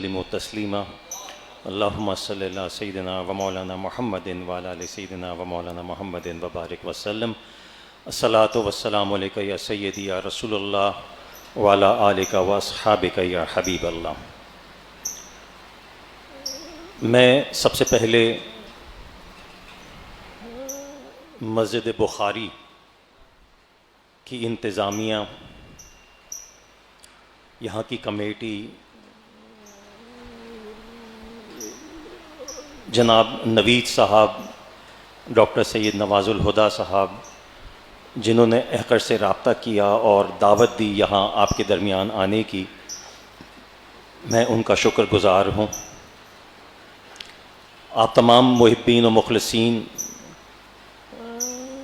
وسلموا تسلیما اللہم صلی علی سیدنا و مولانا محمد وعلی آل سیدنا و مولانا محمد وبارک وسلم الصلاۃ والسلام علیک یا سیدی یا رسول اللہ وعلی آلک و اصحابک یا حبیب اللہ۔ میں سب سے پہلے مسجد بخاری کی انتظامیہ، یہاں کی کمیٹی، جناب نوید صاحب، ڈاکٹر سید نواز الہدیٰ صاحب، جنہوں نے احقر سے رابطہ کیا اور دعوت دی یہاں آپ کے درمیان آنے کی، میں ان کا شکر گزار ہوں۔ آپ تمام محبین و مخلصین،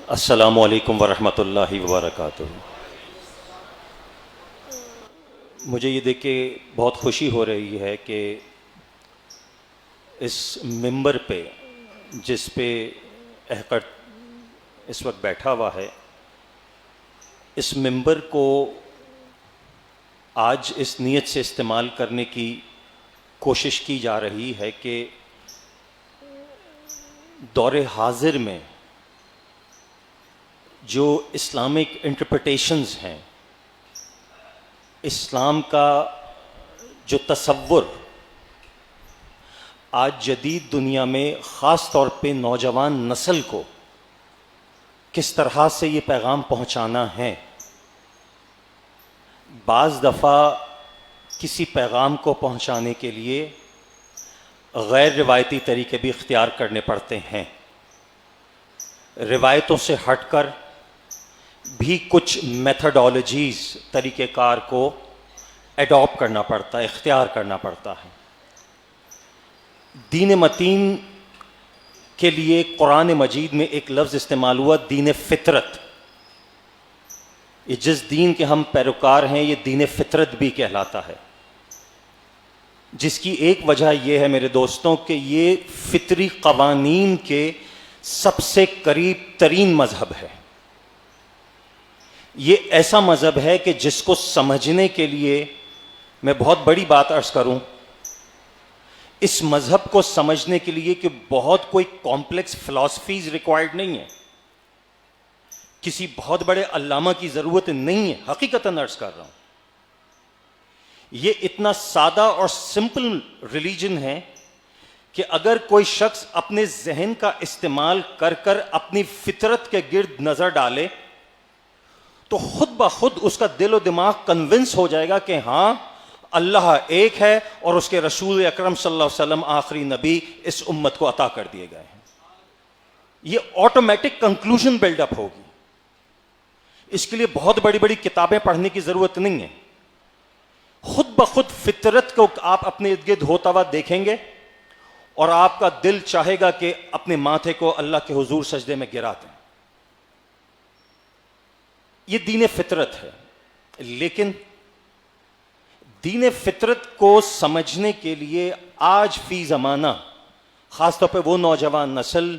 السلام علیکم ورحمۃ اللہ وبرکاتہ۔ مجھے یہ دیکھ کے بہت خوشی ہو رہی ہے کہ اس ممبر پہ، جس پہ احقر اس وقت بیٹھا ہوا ہے، اس ممبر کو آج اس نیت سے استعمال کرنے کی کوشش کی جا رہی ہے کہ دور حاضر میں جو اسلامک انٹرپریٹیشنز ہیں، اسلام کا جو تصور آج جدید دنیا میں خاص طور پہ نوجوان نسل کو کس طرح سے یہ پیغام پہنچانا ہے۔ بعض دفعہ کسی پیغام کو پہنچانے کے لیے غیر روایتی طریقے بھی اختیار کرنے پڑتے ہیں، روایتوں سے ہٹ کر بھی کچھ میتھڈالوجیز، طریقہ کار کو ایڈاپٹ کرنا پڑتا ہے، اختیار کرنا پڑتا ہے۔ دین متین کے لیے قرآن مجید میں ایک لفظ استعمال ہوا، دین فطرت۔ یہ جس دین کے ہم پیروکار ہیں، یہ دین فطرت بھی کہلاتا ہے، جس کی ایک وجہ یہ ہے میرے دوستوں کہ یہ فطری قوانین کے سب سے قریب ترین مذہب ہے۔ یہ ایسا مذہب ہے کہ جس کو سمجھنے کے لیے، میں بہت بڑی بات عرض کروں، اس مذہب کو سمجھنے کے لیے کہ بہت کوئی کمپلیکس فلاسفیز ریکوائرڈ نہیں ہے، کسی بہت بڑے علامہ کی ضرورت نہیں ہے، حقیقتاً عرض کر رہا ہوں۔ یہ اتنا سادہ اور سمپل ریلیجن ہے کہ اگر کوئی شخص اپنے ذہن کا استعمال کر کر اپنی فطرت کے گرد نظر ڈالے تو خود بخود اس کا دل و دماغ کنونس ہو جائے گا کہ ہاں اللہ ایک ہے اور اس کے رسول اکرم صلی اللہ علیہ وسلم آخری نبی اس امت کو عطا کر دیے گئے ہیں۔ یہ آٹومیٹک کنکلوژن بلڈ اپ ہوگی۔ اس کے لیے بہت بڑی بڑی کتابیں پڑھنے کی ضرورت نہیں ہے، خود بخود فطرت کو آپ اپنے ارد گرد ہوتا ہوا دیکھیں گے اور آپ کا دل چاہے گا کہ اپنے ماتھے کو اللہ کے حضور سجدے میں گرا دیں۔ یہ دین فطرت ہے، لیکن دین فطرت کو سمجھنے کے لیے آج فی زمانہ، خاص طور پہ وہ نوجوان نسل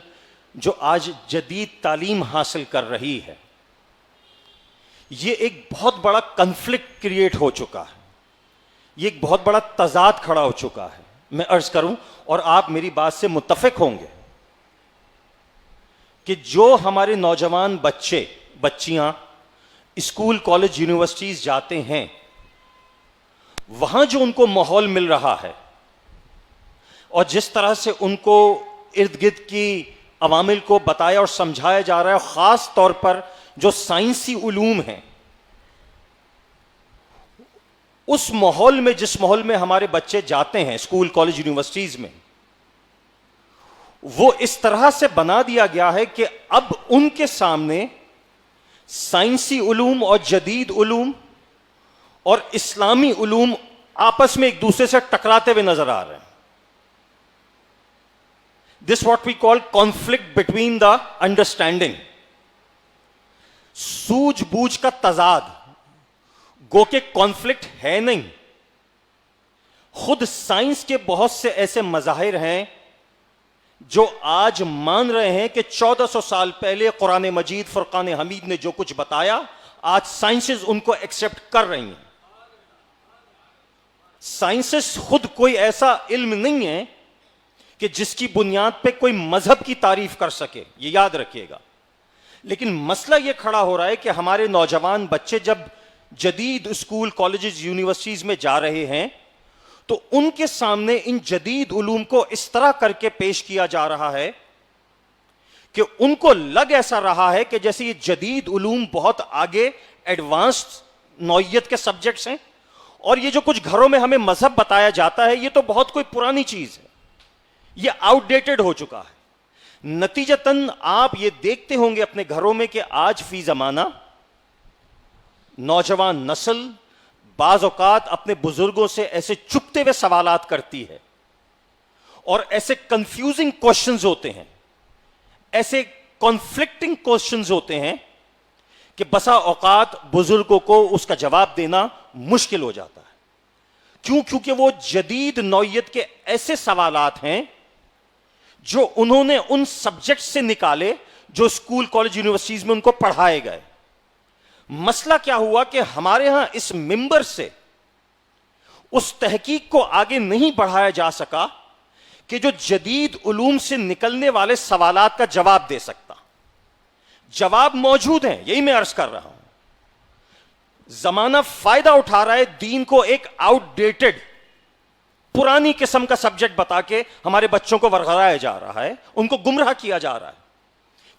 جو آج جدید تعلیم حاصل کر رہی ہے، یہ ایک بہت بڑا کنفلکٹ کریٹ ہو چکا ہے، یہ ایک بہت بڑا تضاد کھڑا ہو چکا ہے۔ میں عرض کروں اور آپ میری بات سے متفق ہوں گے کہ جو ہمارے نوجوان بچے بچیاں اسکول کالج یونیورسٹیز جاتے ہیں، وہاں جو ان کو ماحول مل رہا ہے اور جس طرح سے ان کو ارد گرد کی عوامل کو بتایا اور سمجھایا جا رہا ہے، خاص طور پر جو سائنسی علوم ہیں، اس ماحول میں، جس ماحول میں ہمارے بچے جاتے ہیں اسکول کالج یونیورسٹیز میں، وہ اس طرح سے بنا دیا گیا ہے کہ اب ان کے سامنے سائنسی علوم اور جدید علوم اور اسلامی علوم آپس میں ایک دوسرے سے ٹکراتے ہوئے نظر آ رہے ہیں۔ This what we call conflict between the understanding, سوجھ بوجھ کا تضاد، گو کہ کانفلکٹ ہے نہیں۔ خود سائنس کے بہت سے ایسے مظاہر ہیں جو آج مان رہے ہیں کہ 1400 سال پہلے قرآن مجید فرقان حمید نے جو کچھ بتایا، آج سائنسز ان کو ایکسپٹ کر رہی ہیں۔ سائنسز خود کوئی ایسا علم نہیں ہے کہ جس کی بنیاد پہ کوئی مذہب کی تعریف کر سکے، یہ یاد رکھیے گا. لیکن مسئلہ یہ کھڑا ہو رہا ہے کہ ہمارے نوجوان بچے جب جدید اسکول، کالجز، یونیورسٹیز میں جا رہے ہیں تو ان کے سامنے ان جدید علوم کو اس طرح کر کے پیش کیا جا رہا ہے کہ ان کو لگ ایسا رہا ہے کہ جیسے یہ جدید علوم بہت آگے ایڈوانسڈ نوعیت کے سبجیکٹس ہیں، اور یہ جو کچھ گھروں میں ہمیں مذہب بتایا جاتا ہے یہ تو بہت کوئی پرانی چیز ہے، یہ آؤٹ ڈیٹڈ ہو چکا ہے. نتیجتاً آپ یہ دیکھتے ہوں گے اپنے گھروں میں کہ آج فی زمانہ نوجوان نسل بعض اوقات اپنے بزرگوں سے ایسے چپتے ہوئے سوالات کرتی ہے، اور ایسے کنفیوزنگ کوشچنز ہوتے ہیں، ایسے کانفلکٹنگ کوشچنز ہوتے ہیں کہ بسا اوقات بزرگوں کو اس کا جواب دینا مشکل ہو جاتا ہے. کیوں؟ کیونکہ وہ جدید نوعیت کے ایسے سوالات ہیں جو انہوں نے ان سبجیکٹ سے نکالے جو اسکول، کالج، یونیورسٹیز میں ان کو پڑھائے گئے. مسئلہ کیا ہوا کہ ہمارے ہاں اس ممبر سے اس تحقیق کو آگے نہیں بڑھایا جا سکا کہ جو جدید علوم سے نکلنے والے سوالات کا جواب دے سکتا. جواب موجود ہیں، یہی میں عرض کر رہا ہوں. زمانہ فائدہ اٹھا رہا ہے دین کو ایک آؤٹ ڈیٹڈ پرانی قسم کا سبجیکٹ بتا کے ہمارے بچوں کو ورغلایا جا رہا ہے، ان کو گمراہ کیا جا رہا ہے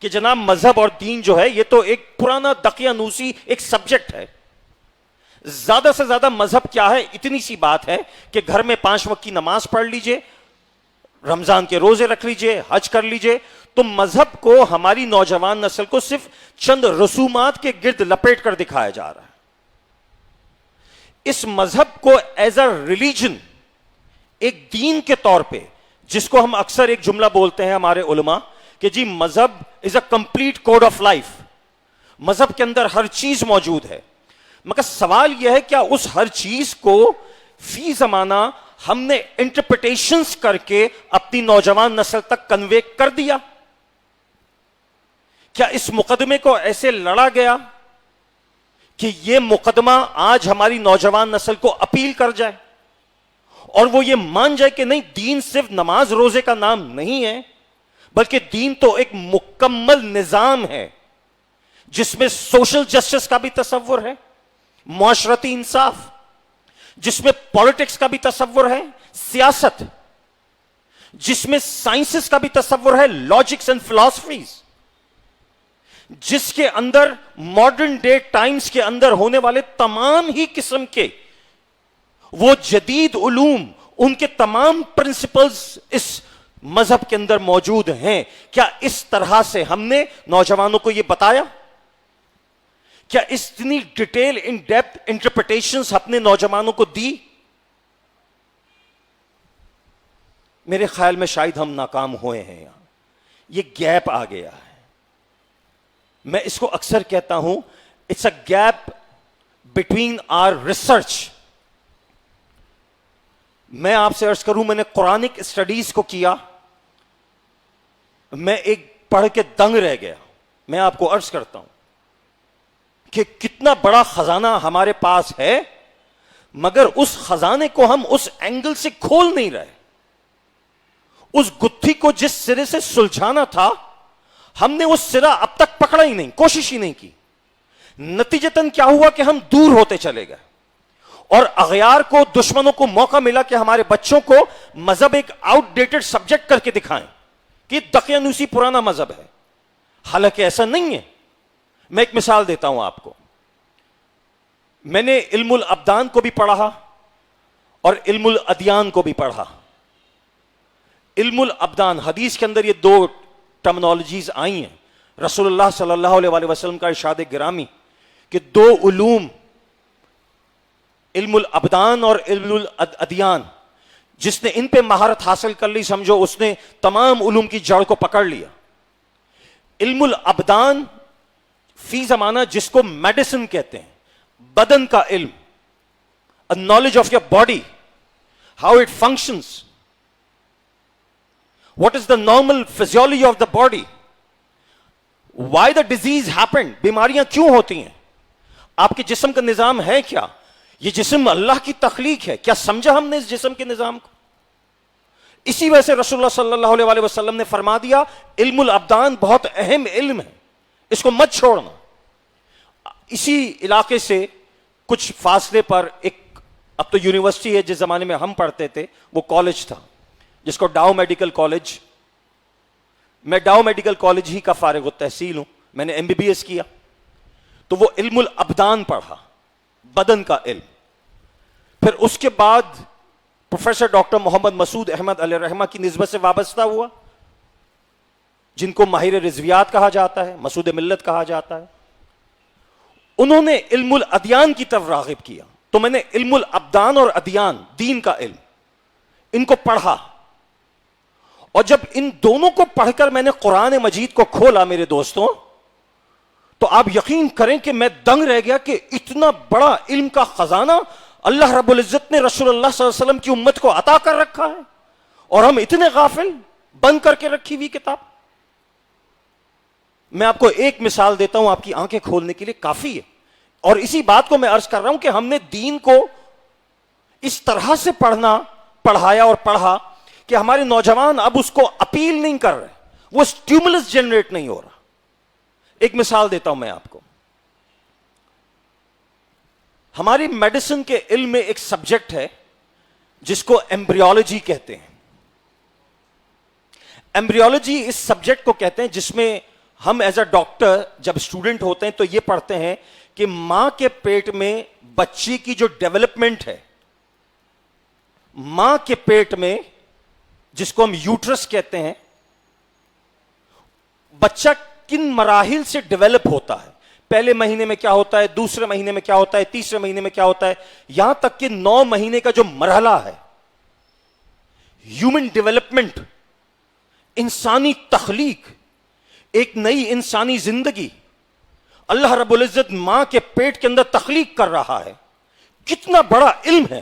کہ جناب مذہب اور دین جو ہے یہ تو ایک پرانا دقیانوسی ایک سبجیکٹ ہے. زیادہ سے زیادہ مذہب کیا ہے؟ اتنی سی بات ہے کہ گھر میں 5 وقت کی نماز پڑھ لیجئے، رمضان کے روزے رکھ لیجئے، حج کر لیجئے. تو مذہب کو ہماری نوجوان نسل کو صرف چند رسومات کے گرد لپیٹ کر دکھایا جا رہا ہے. اس مذہب کو ایز اے ریلیجن، ایک دین کے طور پہ، جس کو ہم اکثر ایک جملہ بولتے ہیں ہمارے علماء کہ جی مذہب is a complete code of life, مذہب کے اندر ہر چیز موجود ہے. مگر سوال یہ ہے کیا اس ہر چیز کو فی زمانہ ہم نے انٹرپریٹیشنز کر کے اپنی نوجوان نسل تک کنوے کر دیا؟ کیا اس مقدمے کو ایسے لڑا گیا کہ یہ مقدمہ آج ہماری نوجوان نسل کو اپیل کر جائے اور وہ یہ مان جائے کہ نہیں، دین صرف نماز روزے کا نام نہیں ہے، بلکہ دین تو ایک مکمل نظام ہے جس میں سوشل جسٹس کا بھی تصور ہے، معاشرتی انصاف، جس میں پالیٹکس کا بھی تصور ہے، سیاست، جس میں سائنسز کا بھی تصور ہے، لاجکس اینڈ فلاسفیز، جس کے اندر ماڈرن ڈے ٹائمز کے اندر ہونے والے تمام ہی قسم کے وہ جدید علوم، ان کے تمام پرنسپلز اس مذہب کے اندر موجود ہیں. کیا اس طرح سے ہم نے نوجوانوں کو یہ بتایا؟ کیا اتنی ڈیٹیل ان ڈیپتھ انٹرپریٹیشنز اپنے نوجوانوں کو دی؟ میرے خیال میں شاید ہم ناکام ہوئے ہیں. یہاں یہ گیپ آ گیا ہے. میں اس کو اکثر کہتا ہوں it's a gap between our research. میں آپ سے عرض کروں، میں نے قرآنک اسٹڈیز کو کیا، میں ایک پڑھ کے دنگ رہ گیا. میں آپ کو عرض کرتا ہوں کہ کتنا بڑا خزانہ ہمارے پاس ہے، مگر اس خزانے کو ہم اس اینگل سے کھول نہیں رہے. اس گتھی کو جس سرے سے سلجھانا تھا ہم نے اس سرا اب تک پکڑا ہی نہیں، کوشش ہی نہیں کی. نتیجتاً کیا ہوا کہ ہم دور ہوتے چلے گئے، اور اغیار کو، دشمنوں کو موقع ملا کہ ہمارے بچوں کو مذہب ایک آؤٹ ڈیٹڈ سبجیکٹ کر کے دکھائیں کہ دقیانوسی پرانا مذہب ہے. حالانکہ ایسا نہیں ہے. میں ایک مثال دیتا ہوں آپ کو. میں نے علم الابدان کو بھی پڑھا اور علم الادیان کو بھی پڑھا. علم الابدان، حدیث کے اندر یہ دو ٹرمنالوجیز آئی ہیں. رسول اللہ صلی اللہ علیہ وسلم کا ارشاد گرامی کہ دو علوم، علم الابدان اور علم الادیان، جس نے ان پہ مہارت حاصل کر لی سمجھو اس نے تمام علوم کی جڑ کو پکڑ لیا. علم الابدان فی زمانہ جس کو میڈیسن کہتے ہیں، بدن کا علم، knowledge of your body, how it functions, what is the normal physiology of the body, why the disease happened, بیماریاں کیوں ہوتی ہیں، آپ کے جسم کا نظام ہے کیا، یہ جسم اللہ کی تخلیق ہے. کیا سمجھا ہم نے اس جسم کے نظام کو؟ اسی وجہ سے رسول اللہ صلی اللہ علیہ وآلہ وسلم نے فرما دیا علم الابدان بہت اہم علم ہے, اس کو مت چھوڑنا. اسی علاقے سے کچھ فاصلے پر ایک, اب تو یونیورسٹی ہے, جس زمانے میں ہم پڑھتے تھے وہ کالج تھا جس کو ڈاؤ میڈیکل کالج. میں ڈاؤ میڈیکل کالج ہی کا فارغ التحصیل ہوں, میں نے MBBS کیا. تو وہ علم الابدان پڑھا, بدن کا علم. پھر اس کے بعد پروفیسر ڈاکٹر محمد مسعود احمد علیہ الرحمہ کی نسبت سے وابستہ ہوا, جن کو ماہر رضویات کہا جاتا ہے, مسعود ملت کہا جاتا ہے. انہوں نے علم الادیان کی طرف راغب کیا. تو میں نے علم الابدان اور ادیان, دین کا علم, ان کو پڑھا. اور جب ان دونوں کو پڑھ کر میں نے قرآن مجید کو کھولا میرے دوستوں, تو آپ یقین کریں کہ میں دنگ رہ گیا کہ اتنا بڑا علم کا خزانہ اللہ رب العزت نے رسول اللہ صلی اللہ علیہ وسلم کی امت کو عطا کر رکھا ہے, اور ہم اتنے غافل, بند کر کے رکھی ہوئی کتاب. میں آپ کو ایک مثال دیتا ہوں, آپ کی آنکھیں کھولنے کے لیے کافی ہے. اور اسی بات کو میں عرض کر رہا ہوں کہ ہم نے دین کو اس طرح سے پڑھایا اور پڑھا کہ ہمارے نوجوان اب اس کو اپیل نہیں کر رہے, وہ سٹیمولس جنریٹ نہیں ہو رہا. ایک مثال دیتا ہوں میں آپ کو. ہماری میڈیسن کے علم میں ایک سبجیکٹ ہے جس کو ایمبریولوجی کہتے ہیں. ایمبریولوجی اس سبجیکٹ کو کہتے ہیں جس میں ہم ایز اے ڈاکٹر جب اسٹوڈنٹ ہوتے ہیں تو یہ پڑھتے ہیں کہ ماں کے پیٹ میں بچی کی جو ڈیولپمنٹ ہے, ماں کے پیٹ میں جس کو ہم یوٹرس کہتے ہیں, بچہ کن مراحل سے ڈیولپ ہوتا ہے. پہلے مہینے میں کیا ہوتا ہے, دوسرے مہینے میں کیا ہوتا ہے, تیسرے مہینے میں کیا ہوتا ہے, یہاں تک کہ 9 مہینے کا جو مرحلہ ہے, ہیومن ڈیولپمنٹ, انسانی تخلیق, ایک نئی انسانی زندگی اللہ رب العزت ماں کے پیٹ کے اندر تخلیق کر رہا ہے. کتنا بڑا علم ہے.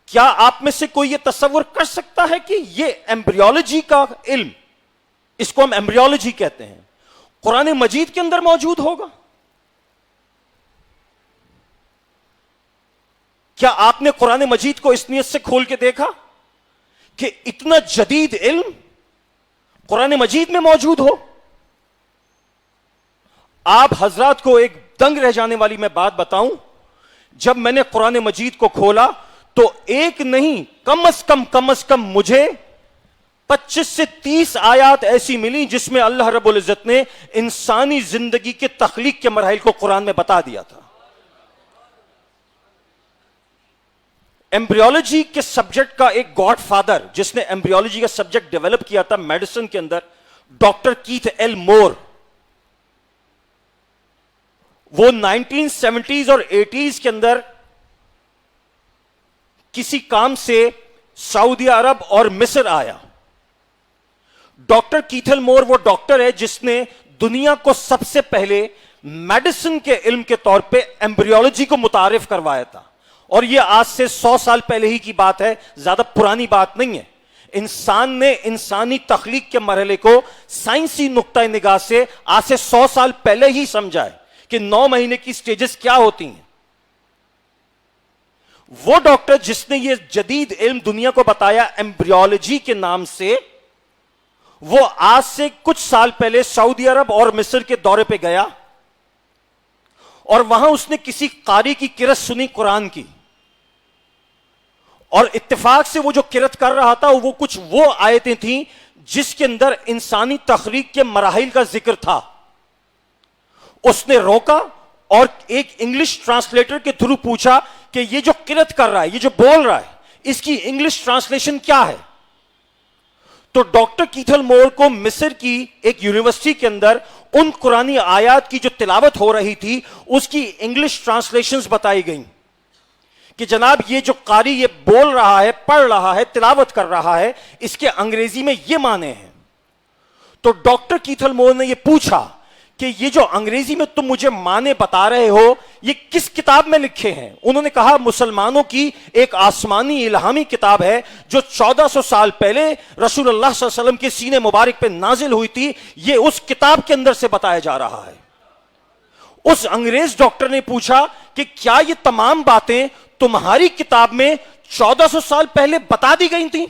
کیا آپ میں سے کوئی یہ تصور کر سکتا ہے کہ یہ ایمبریولوجی کا علم, اس کو ہم ایمبریولوجی کہتے ہیں, قرآن مجید کے اندر موجود ہوگا؟ کیا آپ نے قرآن مجید کو اس نیت سے کھول کے دیکھا کہ اتنا جدید علم قرآن مجید میں موجود ہو؟ آپ حضرات کو ایک دنگ رہ جانے والی میں بات بتاؤں, جب میں نے قرآن مجید کو کھولا تو ایک نہیں, کم از کم مجھے 25 سے 30 آیات ایسی ملی جس میں اللہ رب العزت نے انسانی زندگی کے تخلیق کے مراحل کو قرآن میں بتا دیا تھا. ایمبریولوجی کے سبجیکٹ کا ایک گاڈ فادر جس نے ایمبریولوجی کا سبجیکٹ ڈیولپ کیا تھا میڈیسن کے اندر, ڈاکٹر کیتھ ایل مور. وہ 1970s اور 80s کے اندر کسی کام سے سعودی عرب اور مصر آیا. ڈاکٹر کیتھل مور وہ ڈاکٹر ہے جس نے دنیا کو سب سے پہلے میڈیسن کے علم کے طور پہ ایمبریولوجی کو متعارف کروایا تھا. اور یہ آج سے 100 سال پہلے ہی کی بات ہے, زیادہ پرانی بات نہیں ہے. انسان نے انسانی تخلیق کے مرحلے کو سائنسی نقطہ نگاہ سے آج سے 100 سال پہلے ہی سمجھا ہے کہ 9 مہینے کی سٹیجز کیا ہوتی ہیں. وہ ڈاکٹر جس نے یہ جدید علم دنیا کو بتایا ایمبریولوجی کے نام سے, وہ آج سے کچھ سال پہلے سعودی عرب اور مصر کے دورے پہ گیا, اور وہاں اس نے کسی قاری کی قرأت سنی قرآن کی, اور اتفاق سے وہ جو قرأت کر رہا تھا وہ کچھ وہ آیتیں تھیں جس کے اندر انسانی تخلیق کے مراحل کا ذکر تھا. اس نے روکا اور ایک انگلش ٹرانسلیٹر کے تھرو پوچھا کہ یہ جو قرأت کر رہا ہے, یہ جو بول رہا ہے, اس کی انگلش ٹرانسلیشن کیا ہے؟ تو ڈاکٹر کیتھل مور کو مصر کی ایک یونیورسٹی کے اندر ان قرآنی آیات کی جو تلاوت ہو رہی تھی اس کی انگلش ٹرانسلیشنز بتائی گئیں کہ جناب یہ جو قاری یہ بول رہا ہے, پڑھ رہا ہے, تلاوت کر رہا ہے, اس کے انگریزی میں یہ معنی ہیں. تو ڈاکٹر کیتھل مور نے یہ پوچھا کہ یہ جو انگریزی میں تم مجھے معنی بتا رہے ہو یہ کس کتاب میں لکھے ہیں؟ انہوں نے کہا مسلمانوں کی ایک آسمانی الہامی کتاب ہے جو 1400 سال پہلے رسول اللہ صلی اللہ علیہ وسلم کے سینے مبارک پہ نازل ہوئی تھی, یہ اس کتاب کے اندر سے بتایا جا رہا ہے. اس انگریز ڈاکٹر نے پوچھا کہ کیا یہ تمام باتیں تمہاری کتاب میں 1400 سال پہلے بتا دی گئی تھیں؟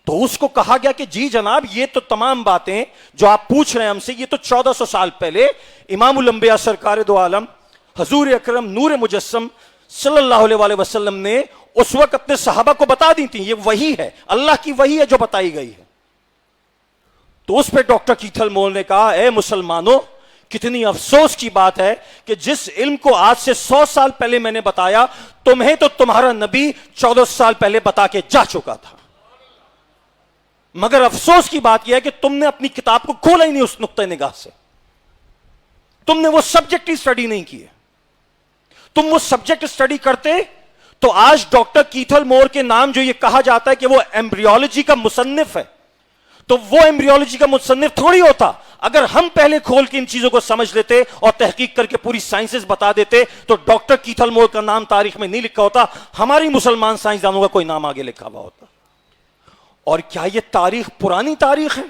تو اس کو کہا گیا کہ جی جناب، یہ تو تمام باتیں جو آپ پوچھ رہے ہیں ہم سے، یہ تو 1400 سال پہلے امام الانبیاء سرکار دو عالم حضور اکرم نور مجسم صلی اللہ علیہ وآلہ وسلم نے اس وقت اپنے صحابہ کو بتا دی تھی. یہ وحی ہے، اللہ کی وحی ہے جو بتائی گئی ہے. تو اس پہ ڈاکٹر کیتھل مور نے کہا، اے مسلمانوں، کتنی افسوس کی بات ہے کہ جس علم کو آج سے 100 سال پہلے میں نے بتایا، تمہیں تو تمہارا نبی 14 سال پہلے بتا کے جا چکا تھا، مگر افسوس کی بات یہ ہے کہ تم نے اپنی کتاب کو کھولا ہی نہیں اس نقطہ نگاہ سے. تم نے وہ سبجیکٹ ہی اسٹڈی نہیں کیے. تم وہ سبجیکٹ اسٹڈی کرتے تو آج ڈاکٹر کیتھل مور کے نام جو یہ کہا جاتا ہے کہ وہ ایمبریولوجی کا مصنف ہے، تو وہ ایمبریولوجی کا مصنف تھوڑی ہوتا. اگر ہم پہلے کھول کے ان چیزوں کو سمجھ لیتے اور تحقیق کر کے پوری سائنسز بتا دیتے تو ڈاکٹر کیتھل مور کا نام تاریخ میں نہیں لکھا ہوتا، ہماری مسلمان سائنسدانوں کا کوئی نام آگے لکھا ہوا ہوتا. اور کیا یہ تاریخ پرانی تاریخ ہے؟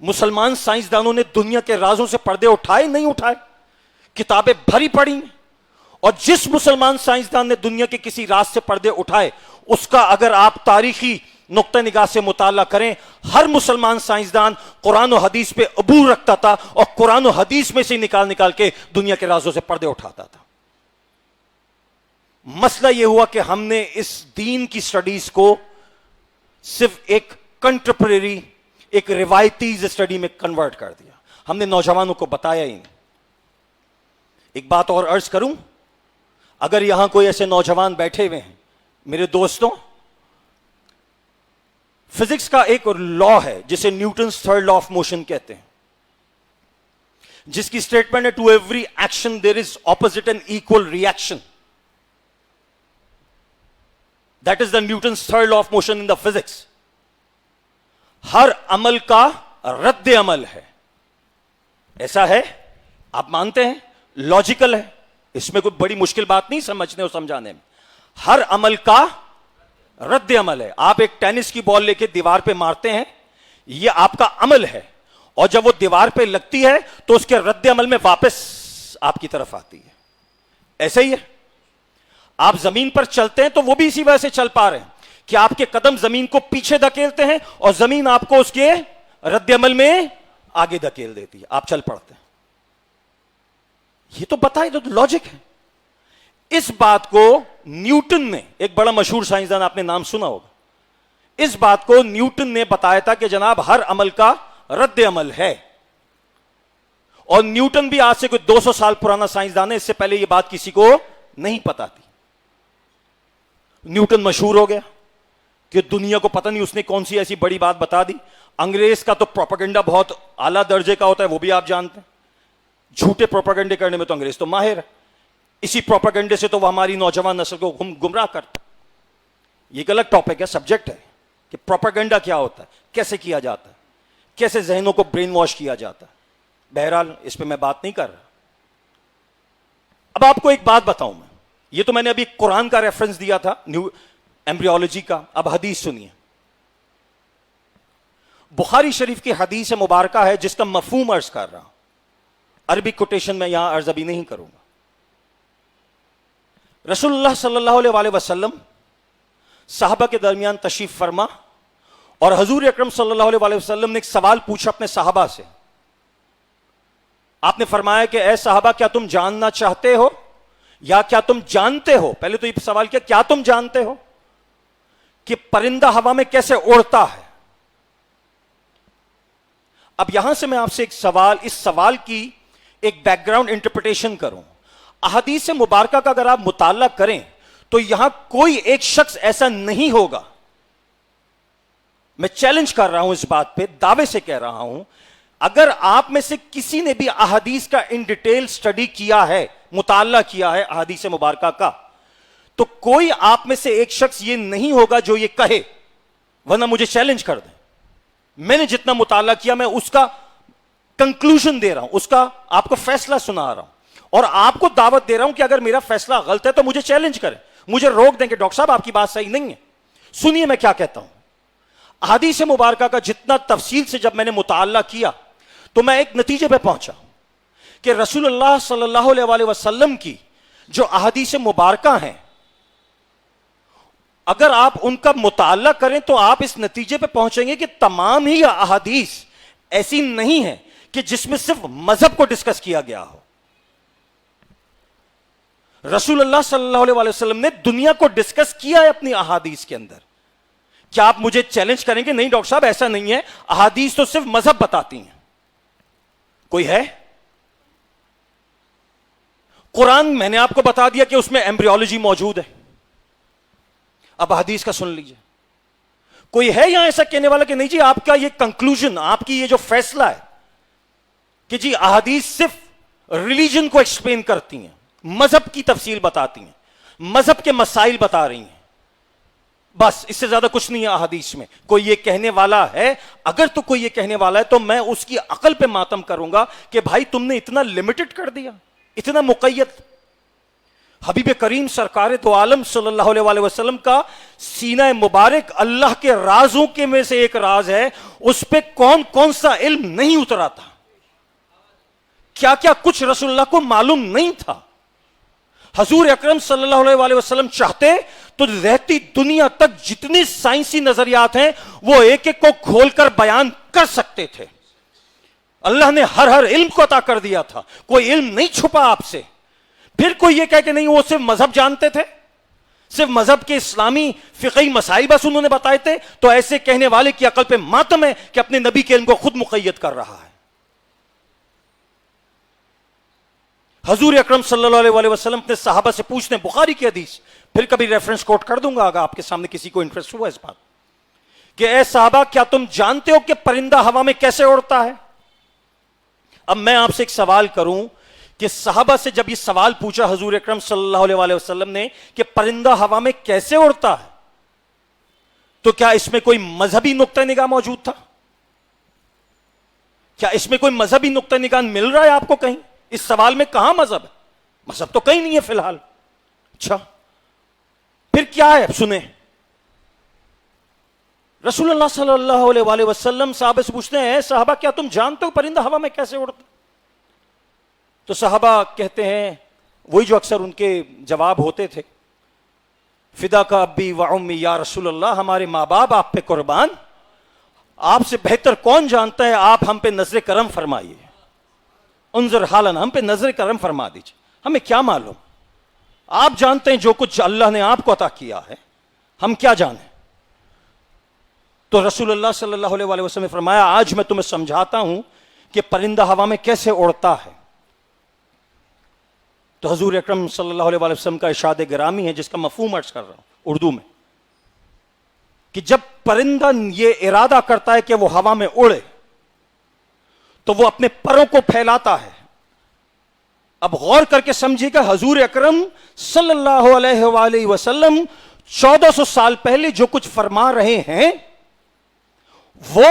مسلمان سائنسدانوں نے دنیا کے رازوں سے پردے اٹھائے نہیں اٹھائے؟ کتابیں بھری پڑی ہیں. اور جس مسلمان سائنسدان نے دنیا کے کسی راز سے پردے اٹھائے، اس کا اگر آپ تاریخی نقطہ نگاہ سے مطالعہ کریں، ہر مسلمان سائنسدان قرآن و حدیث پہ عبور رکھتا تھا اور قرآن و حدیث میں سے نکال کے دنیا کے رازوں سے پردے اٹھاتا تھا. مسئلہ یہ ہوا کہ ہم نے اس دین کی سٹڈیز کو صرف ایک کنٹمپریری، ایک روایتی اسٹڈی میں کنورٹ کر دیا. ہم نے نوجوانوں کو بتایا ہی نہیں. ایک بات اور عرض کروں، اگر یہاں کوئی ایسے نوجوان بیٹھے ہوئے ہیں میرے دوستوں، فزکس کا ایک لا ہے جسے Newton's third law of motion کہتے ہیں، جس کی اسٹیٹمنٹ ہے to every action there is opposite and equal reaction. That is the Newton's third law of motion in the physics. ہر عمل کا رد عمل ہے. ایسا ہے؟ آپ مانتے ہیں؟ لاجیکل ہے، اس میں کوئی بڑی مشکل بات نہیں سمجھنے اور سمجھانے میں. ہر عمل کا رد عمل ہے. آپ ایک ٹینس کی بال لے کے دیوار پہ مارتے ہیں، یہ آپ کا عمل ہے، اور جب وہ دیوار پہ لگتی ہے تو اس کے رد عمل میں واپس آپ کی طرف آتی ہے. ایسا ہی ہے. آپ زمین پر چلتے ہیں تو وہ بھی اسی وجہ سے چل پا رہے ہیں کہ آپ کے قدم زمین کو پیچھے دھکیلتے ہیں اور زمین آپ کو اس کے رد عمل میں آگے دھکیل دیتی ہے، آپ چل پڑتے ہیں. یہ تو بتائے تو لاجک ہے. اس بات کو نیوٹن نے، ایک بڑا مشہور سائنسدان، آپ نے نام سنا ہوگا، اس بات کو نیوٹن نے بتایا تھا کہ جناب ہر عمل کا رد عمل ہے. اور نیوٹن بھی آج سے کوئی 200 سال پرانا سائنسدان ہے، اس سے پہلے یہ بات کسی کو نہیں پتا تھی. نیوٹن مشہور ہو گیا کہ دنیا کو پتہ نہیں اس نے کون سی ایسی بڑی بات بتا دی. انگریز کا تو پروپیگنڈا بہت اعلیٰ درجے کا ہوتا ہے، وہ بھی آپ جانتے ہیں. جھوٹے پروپیگنڈے کرنے میں تو انگریز تو ماہر ہے. اسی پروپیگنڈے سے تو وہ ہماری نوجوان نسل کو گمراہ کرتا. یہ ایک الگ ٹاپک ہے، سبجیکٹ ہے کہ پروپیگنڈا کیا ہوتا ہے، کیسے کیا جاتا ہے، کیسے ذہنوں کو برین واش کیا جاتا ہے. بہرحال اس پہ میں بات نہیں کر رہا. اب آپ کو ایک بات بتاؤں میں، یہ تو میں نے ابھی قرآن کا ریفرنس دیا تھا ایمبریولوجی کا. اب حدیث سنیے. بخاری شریف کی حدیث مبارکہ ہے جس کا مفہوم عرض کر رہا ہوں. عربی کوٹیشن میں یہاں عرض ابھی نہیں کروں گا. رسول اللہ صلی اللہ علیہ وآلہ وسلم صحابہ کے درمیان تشریف فرما، اور حضور اکرم صلی اللہ علیہ وآلہ وسلم نے ایک سوال پوچھا اپنے صحابہ سے. آپ نے فرمایا کہ اے صحابہ، کیا تم جاننا چاہتے ہو یا کیا تم جانتے ہو؟ پہلے تو یہ سوال کیا تم جانتے ہو کہ پرندہ ہوا میں کیسے اڑتا ہے؟ اب یہاں سے میں آپ سے اس سوال کی ایک بیک گراؤنڈ انٹرپریٹیشن کروں. احادیث مبارکہ کا اگر آپ مطالعہ کریں تو یہاں کوئی ایک شخص ایسا نہیں ہوگا، میں چیلنج کر رہا ہوں اس بات پہ، دعوے سے کہہ رہا ہوں، اگر آپ میں سے کسی نے بھی احادیث کا ان ڈیٹیل اسٹڈی کیا ہے، مطالعہ کیا ہے احادیث مبارکہ کا، تو کوئی آپ میں سے ایک شخص یہ نہیں ہوگا جو یہ کہے، ورنہ مجھے چیلنج کر دیں. میں نے جتنا مطالعہ کیا میں اس کا کنکلوژن دے رہا ہوں، اس کا آپ کو فیصلہ سنا رہا ہوں، اور آپ کو دعوت دے رہا ہوں کہ اگر میرا فیصلہ غلط ہے تو مجھے چیلنج کریں، مجھے روک دیں کہ ڈاکٹر صاحب آپ کی بات صحیح نہیں ہے. سنیے میں کیا کہتا ہوں. احادیث مبارکہ کا جتنا تفصیل سے جب میں نے مطالعہ کیا تو میں ایک نتیجے پہ پہنچا. کہ رسول اللہ صلی اللہ علیہ وسلم کی جو احادیث مبارکہ ہیں، اگر آپ ان کا مطالعہ کریں تو آپ اس نتیجے پہ پہنچیں گے کہ تمام ہی احادیث ایسی نہیں ہیں کہ جس میں صرف مذہب کو ڈسکس کیا گیا ہو. رسول اللہ صلی اللہ علیہ وسلم نے دنیا کو ڈسکس کیا ہے اپنی احادیث کے اندر. کیا آپ مجھے چیلنج کریں گے نہیں ڈاکٹر صاحب ایسا نہیں ہے، احادیث تو صرف مذہب بتاتی ہیں؟ کوئی ہے؟ قرآن میں نے آپ کو بتا دیا کہ اس میں ایمبریولوجی موجود ہے. اب حدیث کا سن لیجئے. کوئی ہے یہاں ایسا کہنے والا کہ نہیں جی آپ کا یہ کنکلوژن، آپ کی یہ جو فیصلہ ہے کہ جی احادیث صرف ریلیجن کو ایکسپلین کرتی ہیں، مذہب کی تفصیل بتاتی ہیں، مذہب کے مسائل بتا رہی ہیں، بس اس سے زیادہ کچھ نہیں ہے احادیث میں؟ کوئی یہ کہنے والا ہے؟ اگر تو کوئی یہ کہنے والا ہے تو میں اس کی عقل پہ ماتم کروں گا کہ بھائی تم نے اتنا لمیٹڈ کر دیا، اتنا مقید. حبیب کریم سرکار دو عالم صلی اللہ علیہ وسلم کا سینہ مبارک اللہ کے رازوں کے میں سے ایک راز ہے، اس پہ کون کون سا علم نہیں اترا تھا، کیا کیا کچھ رسول اللہ کو معلوم نہیں تھا. حضور اکرم صلی اللہ علیہ وسلم چاہتے تو رہتی دنیا تک جتنی سائنسی نظریات ہیں وہ ایک ایک کو کھول کر بیان کر سکتے تھے. اللہ نے ہر علم کو عطا کر دیا تھا، کوئی علم نہیں چھپا آپ سے. پھر کوئی یہ کہے کہ نہیں وہ صرف مذہب جانتے تھے، صرف مذہب کے اسلامی فقہی مسائل بس انہوں نے بتائے تھے، تو ایسے کہنے والے کی عقل پہ ماتم ہے کہ اپنے نبی کے علم کو خود مقید کر رہا ہے. حضور اکرم صلی اللہ علیہ وسلم اپنے صحابہ سے پوچھتے ہیں، بخاری کی حدیث، پھر کبھی ریفرنس کوٹ کر دوں گا اگر آپ کے سامنے کسی کو انٹرسٹ ہوا اس بات، کہ اے صحابہ کیا تم جانتے ہو کہ پرندہ ہوا میں کیسے اڑتا ہے؟ اب میں آپ سے ایک سوال کروں کہ صحابہ سے جب یہ سوال پوچھا حضور اکرم صلی اللہ علیہ وسلم نے کہ پرندہ ہوا میں کیسے اڑتا ہے، تو کیا اس میں کوئی مذہبی نقطہ نگاہ موجود تھا؟ کیا اس میں کوئی مذہبی نقطہ نگاہ مل رہا ہے آپ کو کہیں؟ اس سوال میں کہاں مذہب ہے؟ مذہب تو کہیں نہیں ہے فی الحال. اچھا پھر کیا ہے؟ سنیں. رسول اللہ صلی اللہ علیہ وسلم صحابہ سے پوچھتے ہیں، صحابہ کیا تم جانتے ہو پرندہ ہوا میں کیسے اڑتا؟ تو صحابہ کہتے ہیں وہی جو اکثر ان کے جواب ہوتے تھے، فدا کا ابی و امی یا رسول اللہ، ہمارے ماں باپ آپ پہ قربان، آپ سے بہتر کون جانتا ہے، آپ ہم پہ نظر کرم فرمائیے، انظر حالنا، ہم پہ نظر کرم فرما دیجیے، ہمیں کیا معلوم، آپ جانتے ہیں جو کچھ اللہ نے آپ کو عطا کیا ہے، ہم کیا جانیں. تو رسول اللہ صلی اللہ علیہ وسلم نے فرمایا آج میں تمہیں سمجھاتا ہوں کہ پرندہ ہوا میں کیسے اڑتا ہے. تو حضور اکرم صلی اللہ علیہ وسلم کا ارشاد گرامی ہے جس کا مفہوم عرض کر رہا ہوں اردو میں، کہ جب پرندہ یہ ارادہ کرتا ہے کہ وہ ہوا میں اڑے تو وہ اپنے پروں کو پھیلاتا ہے. اب غور کر کے سمجھیے کہ حضور اکرم صلی اللہ علیہ وآلہ وسلم 1400 سال پہلے جو کچھ فرما رہے ہیں وہ،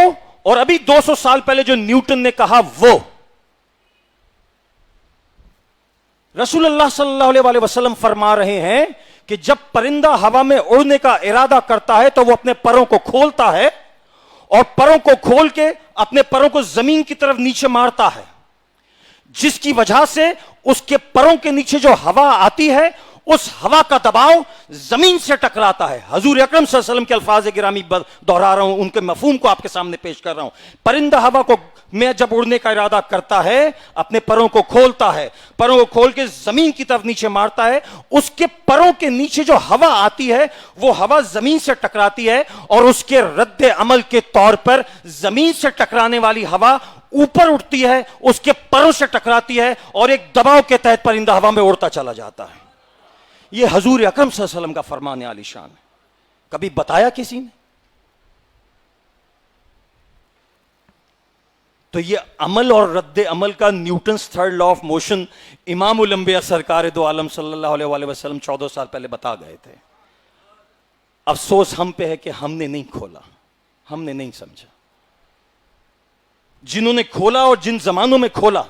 اور ابھی 200 سال پہلے جو نیوٹن نے کہا وہ، رسول اللہ صلی اللہ علیہ وسلم فرما رہے ہیں کہ جب پرندہ ہوا میں اڑنے کا ارادہ کرتا ہے تو وہ اپنے پروں کو کھولتا ہے اور پروں کو کھول کے اپنے پروں کو زمین کی طرف نیچے مارتا ہے، جس کی وجہ سے اس کے پروں کے نیچے جو ہوا آتی ہے اس ہوا کا دباؤ زمین سے ٹکراتا ہے. حضور اکرم صلی اللہ علیہ وسلم کے الفاظ گرامی دہرا رہا ہوں، ان کے مفہوم کو آپ کے سامنے پیش کر رہا ہوں. پرندہ ہوا کو میں جب اڑنے کا ارادہ کرتا ہے اپنے پروں کو کھولتا ہے، پروں کو کھول کے زمین کی طرف نیچے مارتا ہے، اس کے پروں کے نیچے جو ہوا آتی ہے وہ ہوا زمین سے ٹکراتی ہے اور اس کے رد عمل کے طور پر زمین سے ٹکرانے والی ہوا اوپر اٹھتی ہے، اس کے پروں سے ٹکراتی ہے اور ایک دباؤ کے تحت پرندہ ہوا میں اڑتا چلا جاتا ہے. یہ حضور اکرم صلی اللہ علیہ وسلم کا فرمان عالی شان ہے. کبھی بتایا کسی نے؟ تو یہ عمل اور رد عمل کا Newton's third law of motion امام الانبیاء سرکار دو عالم صلی اللہ علیہ وسلم 14 سال پہلے بتا گئے تھے. افسوس ہم پہ ہے کہ ہم نے نہیں کھولا، ہم نے نہیں سمجھا. جنہوں نے کھولا اور جن زمانوں میں کھولا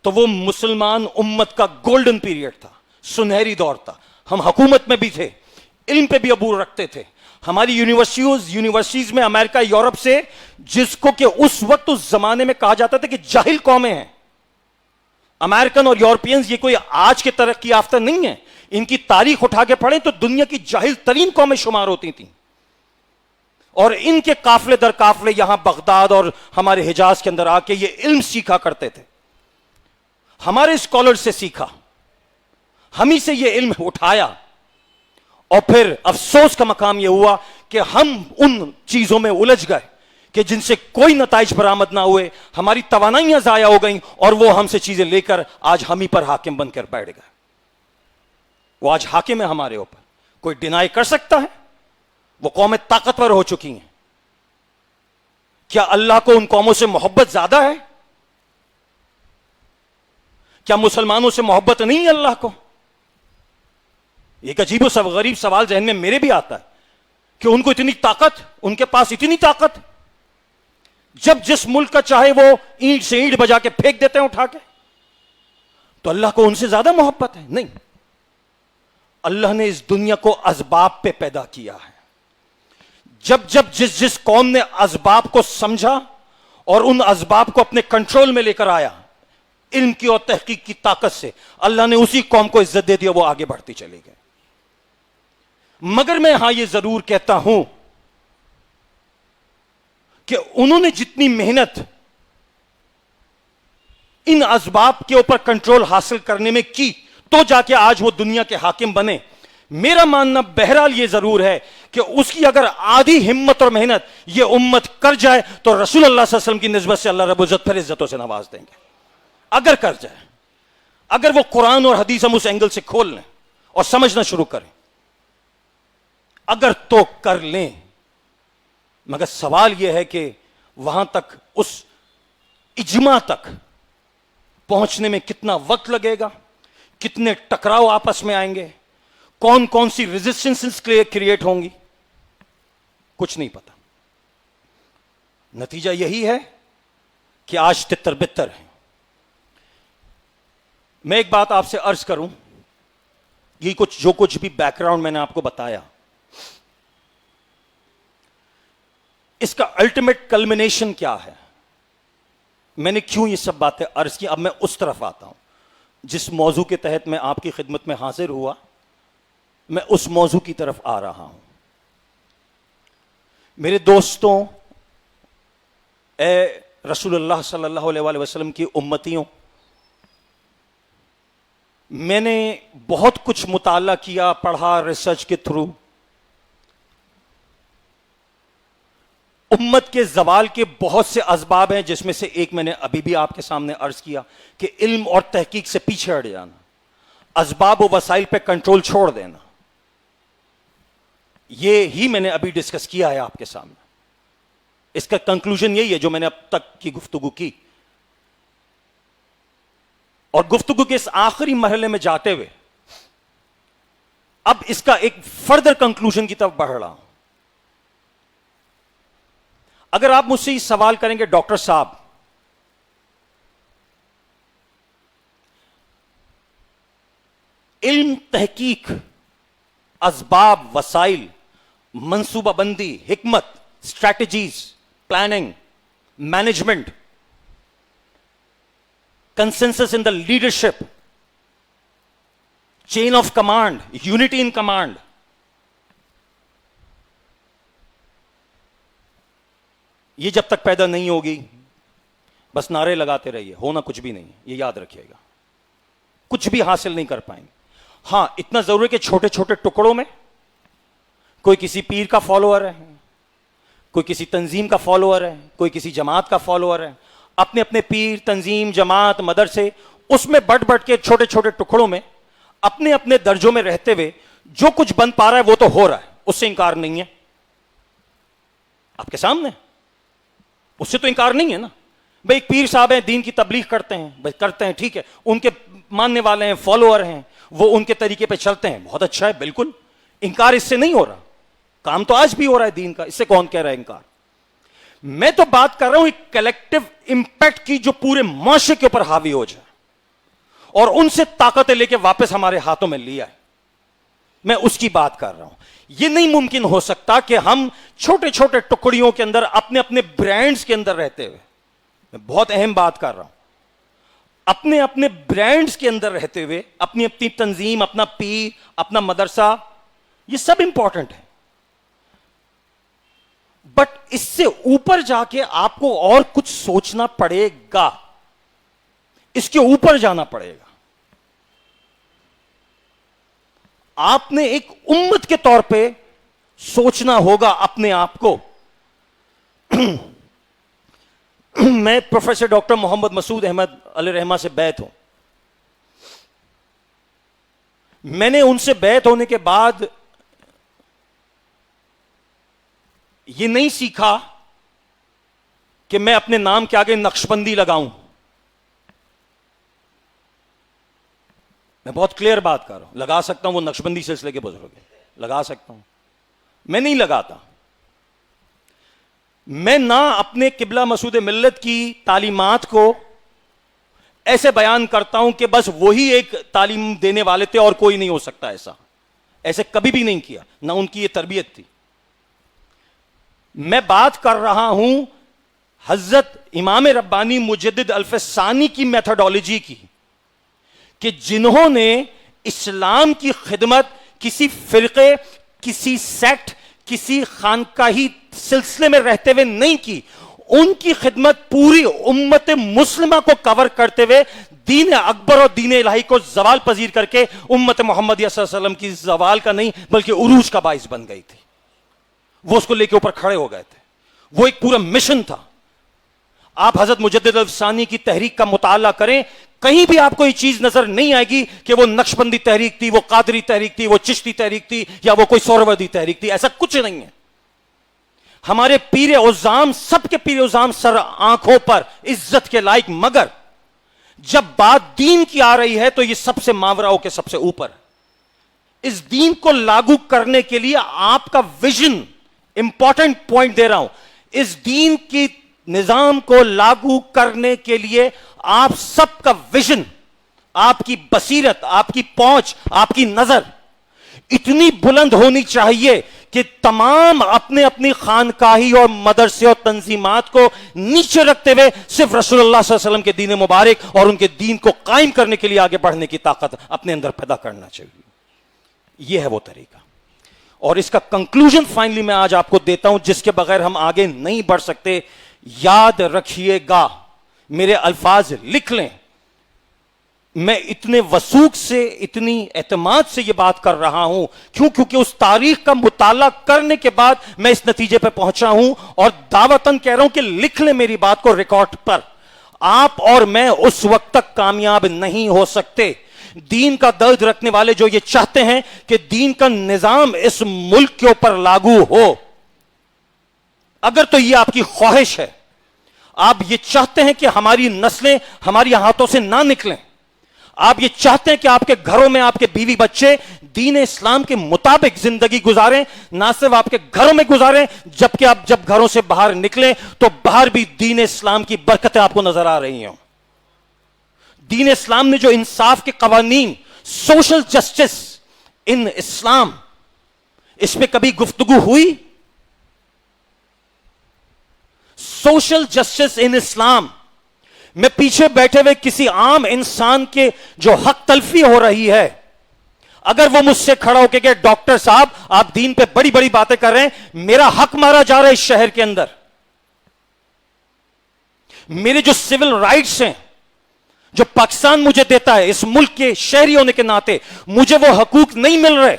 تو وہ مسلمان امت کا گولڈن پیریڈ تھا، سنہری دور تھا. ہم حکومت میں بھی تھے، علم پہ بھی عبور رکھتے تھے. ہماری یونیورسٹیز میں امریکہ یورپ سے، جس کو کہ اس وقت اس زمانے میں کہا جاتا تھا کہ جاہل قومیں ہیں، امریکن اور یورپینز یہ کوئی آج کے ترقی یافتہ نہیں ہیں. ان کی تاریخ اٹھا کے پڑھیں تو دنیا کی جاہل ترین قومیں شمار ہوتی تھیں, اور ان کے قافلے در قافلے یہاں بغداد اور ہمارے حجاز کے اندر آ کے یہ علم سیکھا کرتے تھے. ہمارے اسکالر سے سیکھا, ہم ہی سے یہ علم اٹھایا, اور پھر افسوس کا مقام یہ ہوا کہ ہم ان چیزوں میں الجھ گئے کہ جن سے کوئی نتائج برآمد نہ ہوئے, ہماری توانائیاں ضائع ہو گئیں, اور وہ ہم سے چیزیں لے کر آج ہم ہی پر حاکم بن کر بیٹھ گئے. وہ آج حاکم ہے ہمارے اوپر. کوئی ڈینائی کر سکتا ہے؟ وہ قومیں طاقتور ہو چکی ہیں. کیا اللہ کو ان قوموں سے محبت زیادہ ہے؟ کیا مسلمانوں سے محبت نہیں ہے اللہ کو؟ ایک عجیب و غریب سوال ذہن میں میرے بھی آتا ہے کہ ان کو اتنی طاقت, ان کے پاس اتنی طاقت, جب جس ملک کا چاہے وہ اینٹ سے اینٹ بجا کے پھینک دیتے ہیں اٹھا کے, تو اللہ کو ان سے زیادہ محبت ہے؟ نہیں. اللہ نے اس دنیا کو اسباب پہ پیدا کیا ہے. جب جس قوم نے اسباب کو سمجھا اور ان اسباب کو اپنے کنٹرول میں لے کر آیا علم کی اور تحقیق کی طاقت سے, اللہ نے اسی قوم کو عزت دے دیا, وہ آگے بڑھتی چلی گئی. مگر میں ہاں یہ ضرور کہتا ہوں کہ انہوں نے جتنی محنت ان اسباب کے اوپر کنٹرول حاصل کرنے میں کی تو جا کے آج وہ دنیا کے حاکم بنے. میرا ماننا بہرحال یہ ضرور ہے کہ اس کی اگر آدھی ہمت اور محنت یہ امت کر جائے تو رسول اللہ صلی اللہ علیہ وسلم کی نسبت سے اللہ رب العزت پھر عزتوں سے نواز دیں گے. اگر کر جائے, اگر وہ قرآن اور حدیث ہم اس اینگل سے کھول لیں اور سمجھنا شروع کریں, اگر تو کر لیں. مگر سوال یہ ہے کہ وہاں تک, اس اجماع تک پہنچنے میں کتنا وقت لگے گا, کتنے ٹکراؤ آپس میں آئیں گے, کون کون سی ریزسٹنس کریٹ ہوں گی, کچھ نہیں پتا. نتیجہ یہی ہے کہ آج تتر بتر ہے. میں ایک بات آپ سے عرض کروں, یہ جو کچھ بھی بیک گراؤنڈ میں نے آپ کو بتایا, اس کا الٹیمیٹ کلمنیشن کیا ہے, میں نے کیوں یہ سب باتیں عرض کی. اب میں اس طرف آتا ہوں جس موضوع کے تحت میں آپ کی خدمت میں حاضر ہوا, میں اس موضوع کی طرف آ رہا ہوں. میرے دوستوں, اے رسول اللہ صلی اللہ علیہ وآلہ وسلم کی امتیوں, میں نے بہت کچھ مطالعہ کیا, پڑھا ریسرچ کے تھرو. امت کے زوال کے بہت سے اسباب ہیں, جس میں سے ایک میں نے ابھی بھی آپ کے سامنے عرض کیا کہ علم اور تحقیق سے پیچھے ہٹ جانا, اسباب و وسائل پہ کنٹرول چھوڑ دینا. یہ ہی میں نے ابھی ڈسکس کیا ہے آپ کے سامنے. اس کا کنکلوژن یہی ہے جو میں نے اب تک کی گفتگو کی, اور گفتگو کے اس آخری مرحلے میں جاتے ہوئے اب اس کا ایک فردر کنکلوژن کی طرف بڑھ رہا ہوں. اگر آپ مجھ سے یہ سوال کریں گے ڈاکٹر صاحب, علم, تحقیق, اسباب, وسائل, منصوبہ بندی, حکمت, strategies, planning, management, consensus in the leadership, chain of command, unity in command, یہ جب تک پیدا نہیں ہوگی بس نعرے لگاتے رہیے, ہونا کچھ بھی نہیں. یہ یاد رکھیے گا, کچھ بھی حاصل نہیں کر پائیں گے. ہاں اتنا ضرور ہے کہ چھوٹے چھوٹے ٹکڑوں میں کوئی کسی پیر کا فالوور ہے, کوئی کسی تنظیم کا فالوور ہے, کوئی کسی جماعت کا فالوور ہے, اپنے اپنے پیر, تنظیم, جماعت, مدرسے, اس میں بٹ کے چھوٹے چھوٹے ٹکڑوں میں اپنے اپنے درجوں میں رہتے ہوئے جو کچھ بن پا رہا ہے وہ تو ہو رہا ہے, اس سے انکار نہیں ہے. آپ کے سامنے اس سے تو انکار نہیں ہے نا. بھائی ایک پیر صاحب ہیں, دین کی تبلیغ کرتے ہیں, بھائی کرتے ہیں, ٹھیک ہے, ان کے ماننے والے ہیں, فالوور ہیں, وہ ان کے طریقے پہ چلتے ہیں, بہت اچھا ہے, بالکل انکار اس سے نہیں ہو رہا. کام تو آج بھی ہو رہا ہے دین کا, اس سے کون کہہ رہا ہے انکار. میں تو بات کر رہا ہوں ایک کلیکٹو امپیکٹ کی جو پورے معاشرے کے اوپر حاوی ہو جائے اور ان سے طاقتیں لے کے واپس ہمارے ہاتھوں میں لیا ہے, میں اس کی بات کر رہا ہوں. یہ نہیں ممکن ہو سکتا کہ ہم چھوٹے چھوٹے ٹکڑیوں کے اندر اپنے اپنے برانڈز کے اندر رہتے ہوئے, میں بہت اہم بات کر رہا ہوں, اپنے اپنے برانڈز کے اندر رہتے ہوئے اپنی اپنی تنظیم، اپنا پیر، اپنا مدرسہ، یہ سب امپورٹنٹ ہے، بٹ اس سے اوپر جا کے آپ کو اور کچھ سوچنا پڑے گا، اس کے اوپر جانا پڑے گا. آپ نے ایک امت کے طور پہ سوچنا ہوگا اپنے آپ کو. میں پروفیسر ڈاکٹر محمد مسعود احمد علیہ رحمہ سے بیعت ہوں. میں نے ان سے بیعت ہونے کے بعد یہ نہیں سیکھا کہ میں اپنے نام کے آگے نقشبندی لگاؤں. میں بہت کلیئر بات کر رہا ہوں. لگا سکتا ہوں، وہ نقشبندی سلسلے کے بزرگ ہیں، لگا سکتا ہوں. میں نہیں لگاتا. میں نہ اپنے قبلہ مسعود ملت کی تعلیمات کو ایسے بیان کرتا ہوں کہ بس وہی ایک تعلیم دینے والے تھے اور کوئی نہیں ہو سکتا ایسا. ایسے کبھی بھی نہیں کیا، نہ ان کی یہ تربیت تھی. میں بات کر رہا ہوں حضرت امام ربانی مجدد الف ثانی کی میتھڈالوجی کی، کہ جنہوں نے اسلام کی خدمت کسی فرقے، کسی سیکٹ، کسی خانقاہی سلسلے میں رہتے ہوئے نہیں کی. ان کی خدمت پوری امت مسلمہ کو کور کرتے ہوئے دین اکبر اور دین الہی کو زوال پذیر کر کے امت محمدیہ صلی اللہ علیہ وسلم کی زوال کا نہیں بلکہ عروج کا باعث بن گئی تھی. وہ اس کو لے کے اوپر کھڑے ہو گئے تھے. وہ ایک پورا مشن تھا. آپ حضرت مجدد الثانی کی تحریک کا مطالعہ کریں، کہیں بھی آپ کو یہ چیز نظر نہیں آئے گی کہ وہ نقشبندی تحریک تھی، وہ قادری تحریک تھی، وہ چشتی تحریک تھی، یا وہ کوئی سہروردی تحریک تھی. ایسا کچھ نہیں ہے. ہمارے پیر عظام، سب کے پیر عظام سر آنکھوں پر عزت کے لائق، مگر جب بات دین کی آ رہی ہے تو یہ سب سے ماورا ہو کے سب سے اوپر. اس دین کو لاگو کرنے کے لیے آپ کا ویژن، امپورٹنٹ پوائنٹ دے رہا ہوں، اس دین کی نظام کو لاگو کرنے کے لیے آپ سب کا ویژن، آپ کی بصیرت، آپ کی پہنچ، آپ کی نظر اتنی بلند ہونی چاہیے کہ تمام اپنے اپنی خانقاہی اور مدرسے اور تنظیمات کو نیچے رکھتے ہوئے صرف رسول اللہ صلی اللہ علیہ وسلم کے دین مبارک اور ان کے دین کو قائم کرنے کے لیے آگے بڑھنے کی طاقت اپنے اندر پیدا کرنا چاہیے. یہ ہے وہ طریقہ. اور اس کا کنکلوژن فائنلی میں آج آپ کو دیتا ہوں، جس کے بغیر ہم آگے نہیں بڑھ سکتے. یاد رکھیے گا، میرے الفاظ لکھ لیں، میں اتنے وثوق سے، اتنی اعتماد سے یہ بات کر رہا ہوں کیونکہ اس تاریخ کا مطالعہ کرنے کے بعد میں اس نتیجے پہ پہنچا ہوں، اور دعوتاً کہہ رہا ہوں کہ لکھ لیں میری بات کو ریکارڈ پر. آپ اور میں اس وقت تک کامیاب نہیں ہو سکتے. دین کا درد رکھنے والے جو یہ چاہتے ہیں کہ دین کا نظام اس ملک کے اوپر لاگو ہو، اگر تو یہ آپ کی خواہش ہے، آپ یہ چاہتے ہیں کہ ہماری نسلیں ہماری ہاتھوں سے نہ نکلیں، آپ یہ چاہتے ہیں کہ آپ کے گھروں میں آپ کے بیوی بچے دین اسلام کے مطابق زندگی گزاریں، نہ صرف آپ کے گھروں میں گزاریں، جبکہ آپ جب گھروں سے باہر نکلیں تو باہر بھی دین اسلام کی برکتیں آپ کو نظر آ رہی ہیں. دین اسلام نے جو انصاف کے قوانین، سوشل جسٹس ان اسلام، اس پہ کبھی گفتگو ہوئی؟ سوشل جسٹس ان اسلام میں پیچھے بیٹھے ہوئے کسی عام انسان کے جو حق تلفی ہو رہی ہے، اگر وہ مجھ سے کھڑا ہو کے کہ ڈاکٹر صاحب آپ دین پہ بڑی بڑی باتیں کر رہے ہیں، میرا حق مارا جا رہا ہے اس شہر کے اندر، میرے جو سول رائٹس ہیں جو پاکستان مجھے دیتا ہے اس ملک کے شہری ہونے کے ناطے، مجھے وہ حقوق نہیں مل رہے،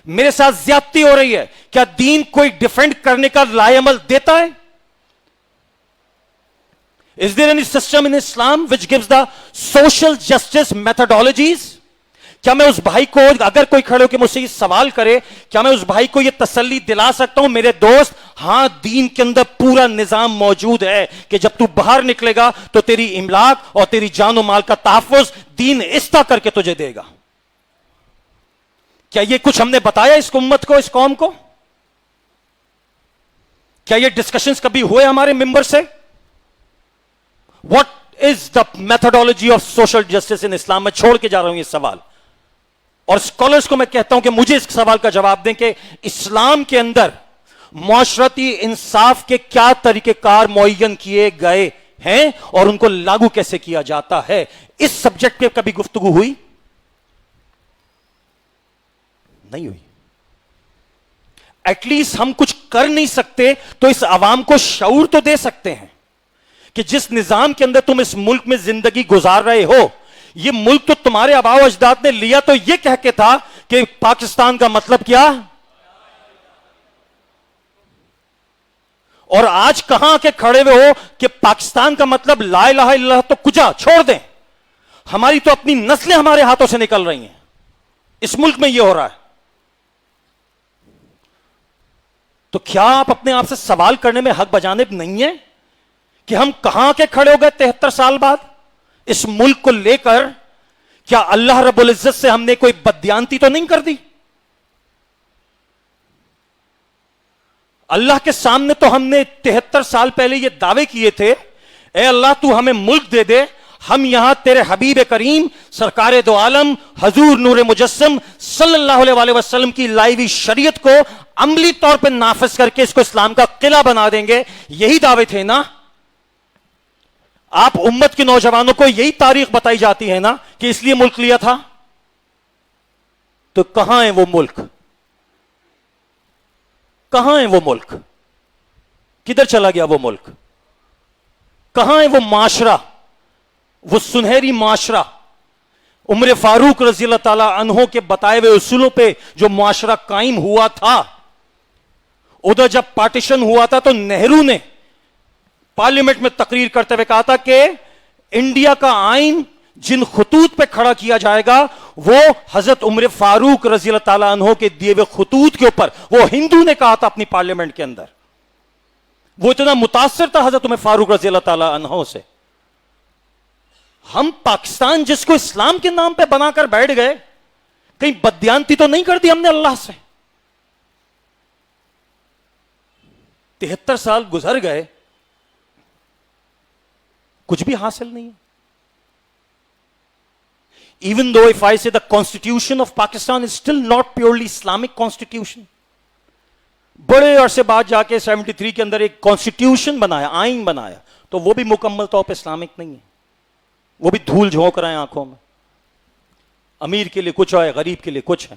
میرے ساتھ زیادتی ہو رہی ہے، کیا دین کوئی ڈیفینڈ کرنے کا لائے عمل دیتا ہے؟ Is there any system in Islam which gives the social justice methodologies? کیا میں اس بھائی کو، اگر کوئی کھڑے ہو کے مجھ سے یہ سوال کرے، کیا میں اس بھائی کو یہ تسلی دلا سکتا ہوں میرے دوست، ہاں دین کے اندر پورا نظام موجود ہے کہ جب تو باہر نکلے گا تو تیری املاک اور تیری جان و مال کا تحفظ دین اس طرح کر کے تجھے دے گا؟ کیا یہ کچھ ہم نے بتایا اس امت کو، اس قوم کو؟ کیا یہ ڈسکشنز کبھی ہوئے ہمارے ممبر سے؟ What is the methodology of social justice in Islam؟ میں چھوڑ کے جا رہا ہوں یہ سوال، اور اسکالرز کو میں کہتا ہوں کہ مجھے اس سوال کا جواب دیں کہ اسلام کے اندر معاشرتی انصاف کے کیا طریقہ کار معین کیے گئے ہیں اور ان کو لاگو کیسے کیا جاتا ہے. اس سبجیکٹ پہ کبھی گفتگو ہوئی؟ نہیں ہوئی. ایٹ لیسٹ ہم کچھ کر نہیں سکتے تو اس عوام کو شعور تو دے سکتے ہیں کہ جس نظام کے اندر تم اس ملک میں زندگی گزار رہے ہو، یہ ملک تو تمہارے آباء و اجداد نے لیا تو یہ کہہ کے تھا کہ پاکستان کا مطلب کیا، اور آج کہاں کے کھڑے ہوئے ہو کہ پاکستان کا مطلب لا الہ الا اللہ تو کجا چھوڑ دیں. ہماری تو اپنی نسلیں ہمارے ہاتھوں سے نکل رہی ہیں. اس ملک میں یہ ہو رہا ہے. تو کیا آپ اپنے آپ سے سوال کرنے میں حق بجانب نہیں ہیں کہ ہم کہاں کے کھڑے ہو گئے 73 سال بعد اس ملک کو لے کر؟ کیا اللہ رب العزت سے ہم نے کوئی بددیانتی تو نہیں کر دی؟ اللہ کے سامنے تو ہم نے 73 سال پہلے یہ دعوے کیے تھے، اے اللہ تو ہمیں ملک دے دے، ہم یہاں تیرے حبیب کریم سرکار دو عالم حضور نور مجسم صلی اللہ علیہ وسلم کی لائی ہوئی شریعت کو عملی طور پہ نافذ کر کے اس کو اسلام کا قلعہ بنا دیں گے. یہی دعوے تھے نا. آپ امت کے نوجوانوں کو یہی تاریخ بتائی جاتی ہے نا کہ اس لیے ملک لیا تھا. تو کہاں ہے وہ ملک؟ کہاں ہے وہ ملک؟ کدھر چلا گیا وہ ملک؟ کہاں ہے وہ معاشرہ، وہ سنہری معاشرہ؟ عمر فاروق رضی اللہ تعالی عنہ کے بتائے ہوئے اصولوں پہ جو معاشرہ قائم ہوا تھا، ادھر جب پارٹیشن ہوا تھا تو نہرو نے پارلیمنٹ میں تقریر کرتے ہوئے کہا تھا کہ انڈیا کا آئین جن خطوط پہ کھڑا کیا جائے گا وہ حضرت عمر فاروق رضی اللہ تعالیٰ عنہ کے دیے ہوئے خطوط کے اوپر. وہ ہندو نے کہا تھا اپنی پارلیمنٹ کے اندر. وہ اتنا متاثر تھا حضرت عمر فاروق رضی اللہ تعالیٰ عنہ سے. ہم پاکستان جس کو اسلام کے نام پہ بنا کر بیٹھ گئے، کہیں بددیانتی تو نہیں کر دی ہم نے اللہ سے؟ 73 سال گزر گئے، کچھ بھی حاصل نہیں ہے. Even though if I say the constitution of Pakistan is still not purely Islamic constitution. بڑے عرصے بعد جا کے 73 کے اندر ایک کانسٹیٹیوشن بنایا، آئین بنایا، تو وہ بھی مکمل طور پہ اسلامک نہیں ہے. وہ بھی دھول جھونک رہے ہیں آنکھوں میں. امیر کے لیے کچھ ہے، غریب کے لیے کچھ ہے.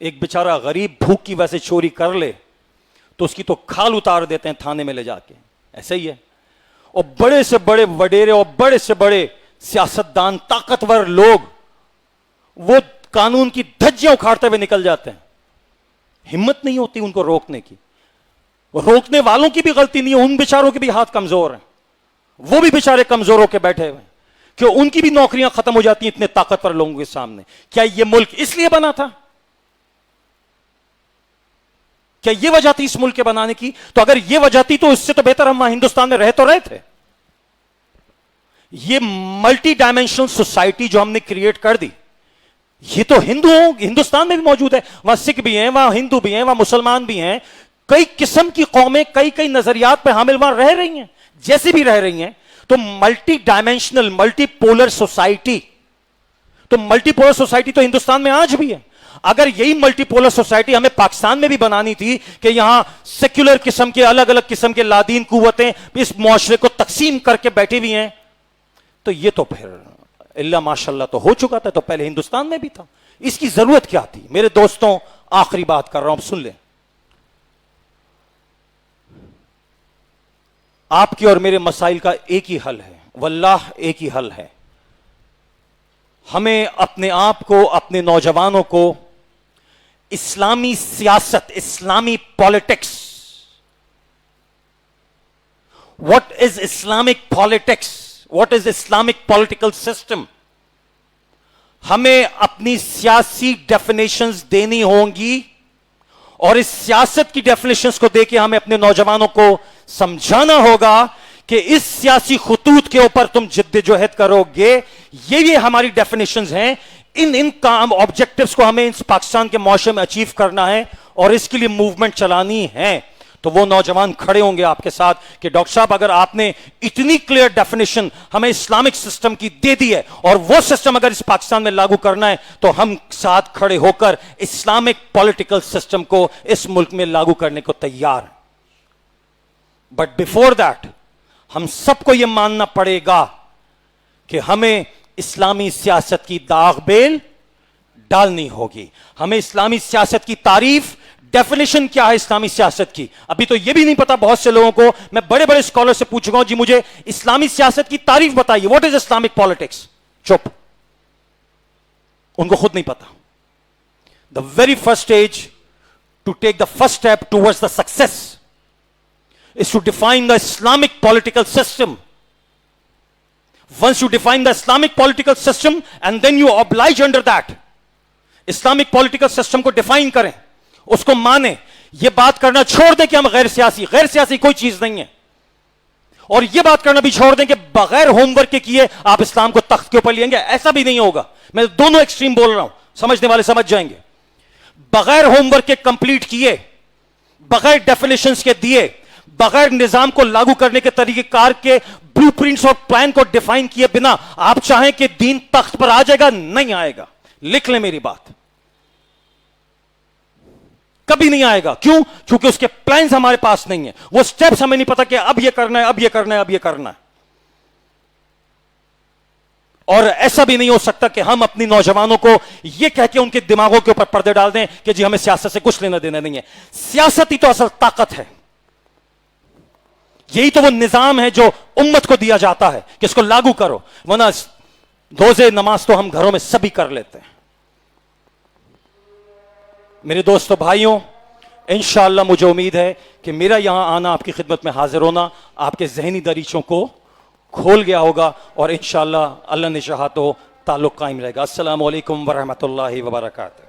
ایک بیچارہ غریب بھوک کی وجہ سے چوری کر لے تو اس کی تو کھال اتار دیتے ہیں تھانے میں لے جا کے. ایسے ہی ہے. اور بڑے سے بڑے وڈیرے اور بڑے سے بڑے سیاستدان، طاقتور لوگ، وہ قانون کی دھجیاں اکھاڑتے ہوئے نکل جاتے ہیں. ہمت نہیں ہوتی ان کو روکنے کی. روکنے والوں کی بھی غلطی نہیں ہے، ان بیچاروں کے بھی ہاتھ کمزور ہیں. وہ بھی بیچارے کمزور ہو کے بیٹھے ہوئے کہ ان کی بھی نوکریاں ختم ہو جاتی ہیں اتنے طاقتور لوگوں کے سامنے. کیا یہ ملک اس لیے بنا تھا؟ کیا یہ وجہ تھی اس ملک کے بنانے کی؟ تو اگر یہ وجہ تھی تو اس سے تو بہتر ہم وہاں ہندوستان میں رہ تو رہے تھے. یہ ملٹی ڈائمینشنل سوسائٹی جو ہم نے کریٹ کر دی، یہ تو ہندوستان میں بھی موجود ہے. وہاں سکھ بھی ہیں، وہاں ہندو بھی ہیں، وہاں مسلمان بھی ہیں. کئی قسم کی قومیں کئی نظریات پہ حامل وہاں رہ رہی ہیں، جیسے بھی رہ رہی ہیں. تو multi dimensional multi polar society, تو ملٹی پولر سوسائٹی تو ہندوستان میں آج بھی ہے. اگر یہی ملٹی پولر سوسائٹی ہمیں پاکستان میں بھی بنانی تھی کہ یہاں سیکولر قسم کے الگ الگ قسم کے لادین قوتیں اس معاشرے کو تقسیم کر کے بیٹھی ہوئی ہیں، تو یہ تو پھر اللہ ماشاء اللہ تو ہو چکا تھا. تو پہلے ہندوستان میں بھی تھا. اس کی ضرورت کیا تھی؟ میرے دوستوں، آخری بات کر رہا ہوں، سن لیں. آپ کے اور میرے مسائل کا ایک ہی حل ہے، واللہ ایک ہی حل ہے. ہمیں اپنے آپ کو، اپنے نوجوانوں کو اسلامی سیاست، اسلامی politics, what is Islamic politics, what is Islamic political system, ہمیں اپنی سیاسی ڈیفینیشنز دینی ہوں گی. اور اس سیاست کی ڈیفینیشنز کو دے کے ہمیں اپنے نوجوانوں کو سمجھانا ہوگا کہ اس سیاسی خطوط کے اوپر تم جدوجہد کرو گے. یہ ہماری ڈیفینیشنز ہیں. ان کام آبجیکٹیوز کو ہمیں اس پاکستان کے معاشرے میں اچیو کرنا ہے اور اس کے لیے موومنٹ چلانی ہے. تو وہ نوجوان کھڑے ہوں گے آپ کے ساتھ کہ ڈاکٹر صاحب اگر آپ نے اتنی کلیئر ڈیفینیشن ہمیں اسلامک سسٹم کی دے دی ہے اور وہ سسٹم اگر اس پاکستان میں لاگو کرنا ہے تو ہم ساتھ کھڑے ہو کر اسلامک پولیٹیکل سسٹم کو اس ملک میں لاگو کرنے کو تیار ہیں. بٹ بیفور دیٹ ہم سب کو یہ ماننا پڑے گا کہ ہمیں اسلامی سیاست کی داغ بیل ڈالنی ہوگی. ہمیں اسلامی سیاست کی تعریف، ڈیفینیشن کیا ہے اسلامی سیاست کی. ابھی تو یہ بھی نہیں پتا بہت سے لوگوں کو. میں بڑے بڑے اسکالر سے پوچھ گا جی مجھے اسلامی سیاست کی تعریف بتائیے، واٹ از اسلامک پالیٹکس؟ چپ، ان کو خود نہیں پتا. The very first stage to take the first step towards the success is to define the Islamic political system. Once you define the Islamic political system and then you oblige under that, Islamic political system کو define کریں، اس کو مانیں. یہ بات کرنا چھوڑ دیں کہ ہم غیر سیاسی کوئی چیز نہیں ہے، اور یہ بات کرنا بھی چھوڑ دیں کہ بغیر ہوم ورک کے کیے آپ اسلام کو تخت کے اوپر لیں گے. ایسا بھی نہیں ہوگا. میں دونوں ایکسٹریم بول رہا ہوں، سمجھنے والے سمجھ جائیں گے. بغیر ہوم ورک کے کمپلیٹ کیے، بغیر ڈیفینیشنز کے دیے، بغیر نظام کو لاگو کرنے کے طریقہ کار کے بلو پرنٹس اور پلان کو ڈیفائن کیے بنا آپ چاہیں کہ دین تخت پر آ جائے گا، نہیں آئے گا. لکھ لیں میری بات، کبھی نہیں آئے گا. کیوں؟ کیونکہ اس کے پلانز ہمارے پاس نہیں ہیں، وہ سٹیپس ہمیں نہیں پتا کہ اب یہ کرنا ہے، اب یہ کرنا ہے، اب یہ کرنا ہے. اور ایسا بھی نہیں ہو سکتا کہ ہم اپنی نوجوانوں کو یہ کہہ کے ان کے دماغوں کے اوپر پردے ڈال دیں کہ جی ہمیں سیاست سے کچھ لینا دینا نہیں ہے. سیاست ہی تو اصل طاقت ہے. یہی تو وہ نظام ہے جو امت کو دیا جاتا ہے کہ اس کو لاگو کرو، ورنہ روزے نماز تو ہم گھروں میں سبھی کر لیتے ہیں. میرے دوستو بھائیوں، انشاءاللہ مجھے امید ہے کہ میرا یہاں آنا، آپ کی خدمت میں حاضر ہونا آپ کے ذہنی دریچوں کو کھول گیا ہوگا، اور انشاءاللہ اللہ نے چاہا تو تعلق قائم رہے گا. السلام علیکم ورحمۃ اللہ وبرکاتہ.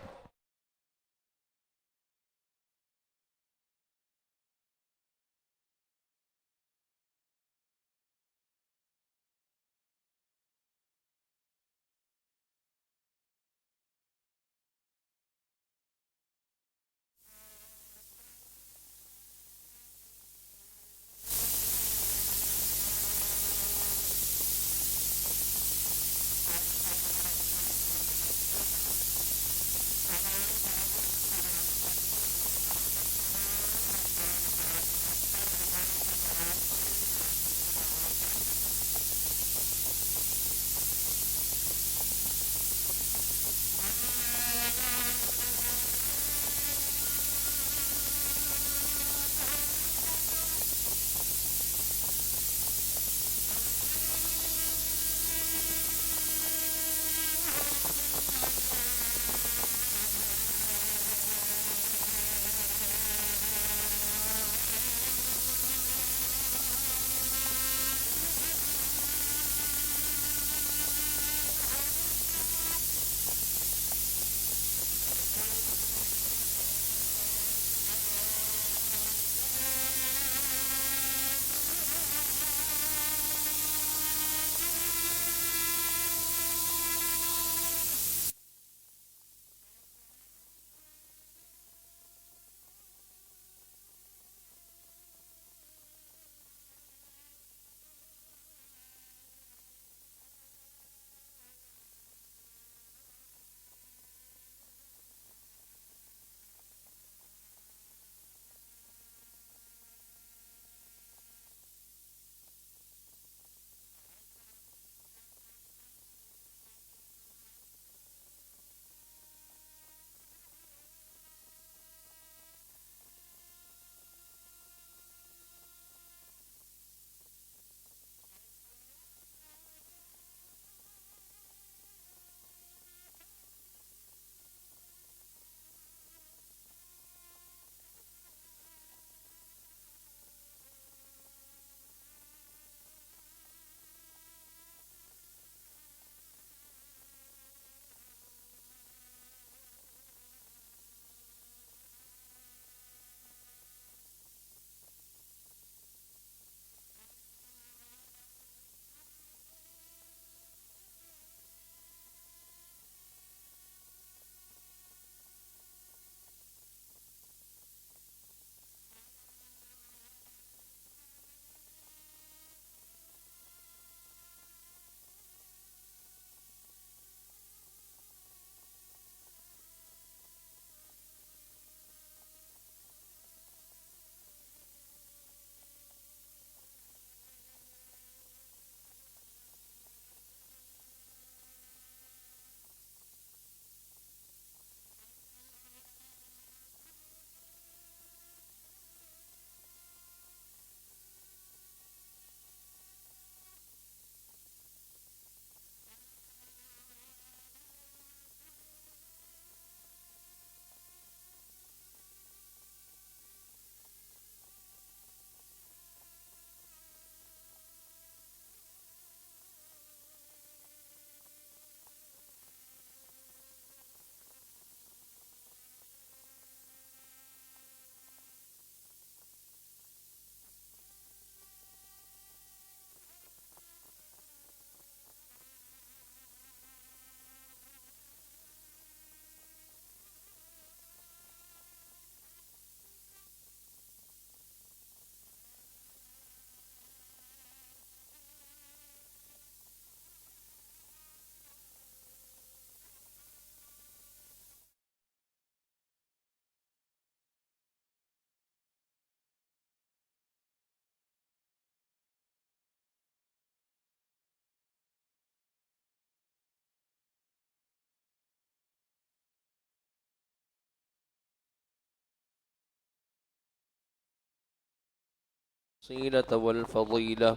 الوسيلة والفضيلة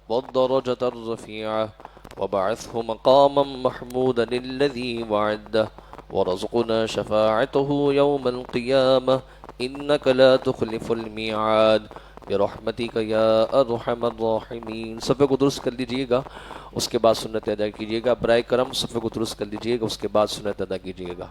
والدرجة الرفيعة وبعثه مقاما محمودا الذي وعده ورزقنا شفاعته يوم القيامة إنك لا تخلف الميعاد برحمتك یا ارحم الراحمین. صفحے کو درست کر لیجئے گا، اس کے بعد سنت ادا کیجئے گا. برائے کرم صفحے کو درست کر لیجئے گا، اس کے بعد سنت ادا کیجئے گا.